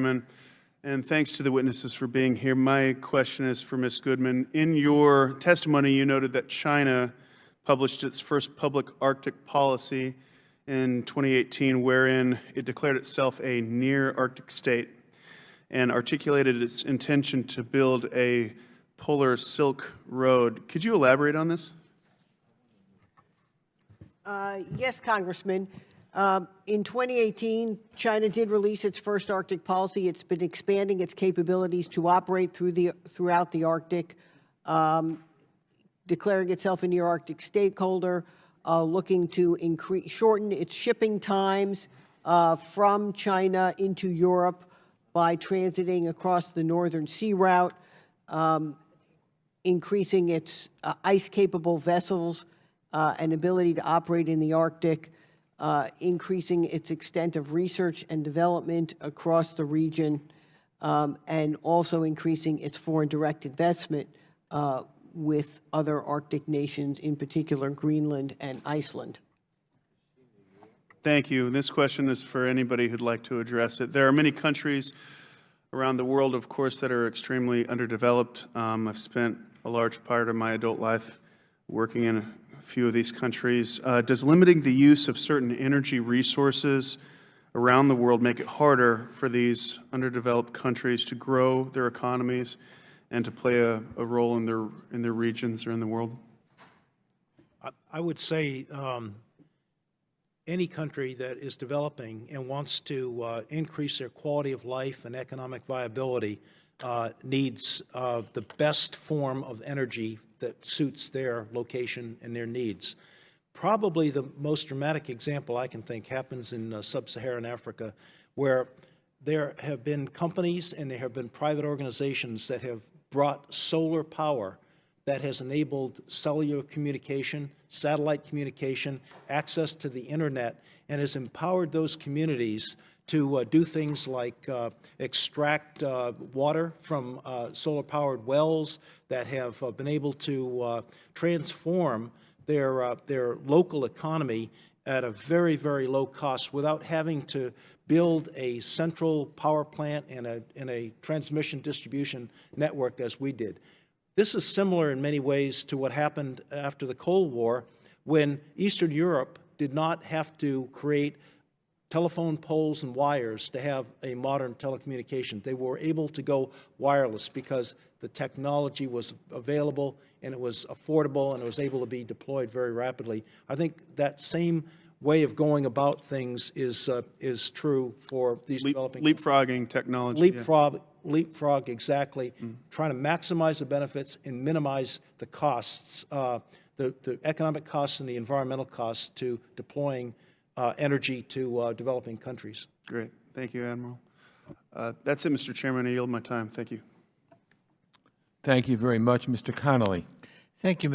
Chairman, and thanks to the witnesses for being here. My question is for Ms. Goodman. In your testimony, you noted that China published its first public Arctic policy in 2018, wherein it declared itself a near Arctic state and articulated its intention to build a polar Silk Road. Could you elaborate on this? Yes, Congressman. In 2018, China did release its first Arctic policy. It's been expanding its capabilities to operate throughout the Arctic, declaring itself a near Arctic stakeholder, looking to shorten its shipping times from China into Europe by transiting across the Northern Sea Route, increasing its ice-capable vessels and ability to operate in the Arctic, increasing its extent of research and development across the region, and also increasing its foreign direct investment with other Arctic nations, in particular Greenland and Iceland. Thank you. This question is for anybody who'd like to address it. There are many countries around the world, of course, that are extremely underdeveloped. I've spent a large part of my adult life working in a few of these countries. Does limiting the use of certain energy resources around the world make it harder for these underdeveloped countries to grow their economies and to play a role in their regions or in the world? I would say any country that is developing and wants to increase their quality of life and economic viability needs the best form of energy that suits their location and their needs. Probably the most dramatic example I can think happens in sub-Saharan Africa, where there have been companies and there have been private organizations that have brought solar power that has enabled cellular communication, satellite communication, access to the internet, and has empowered those communities to do things like extract water from solar-powered wells, that have been able to transform their local economy at a very, very low cost without having to build a central power plant and a transmission distribution network as we did. This is similar in many ways to what happened after the Cold War, when Eastern Europe did not have to create telephone poles and wires to have a modern telecommunication. They were able to go wireless because the technology was available and it was affordable and it was able to be deployed very rapidly. I think that same way of going about things is true for these developing leapfrogging technology. Leapfrog, exactly. Trying to maximize the benefits and minimize the costs, the economic costs and the environmental costs to deploying energy to developing countries. Great. Thank you, Admiral. That's it, Mr. Chairman. I yield my time. Thank you. Thank you very much, Mr. Connolly. Thank you.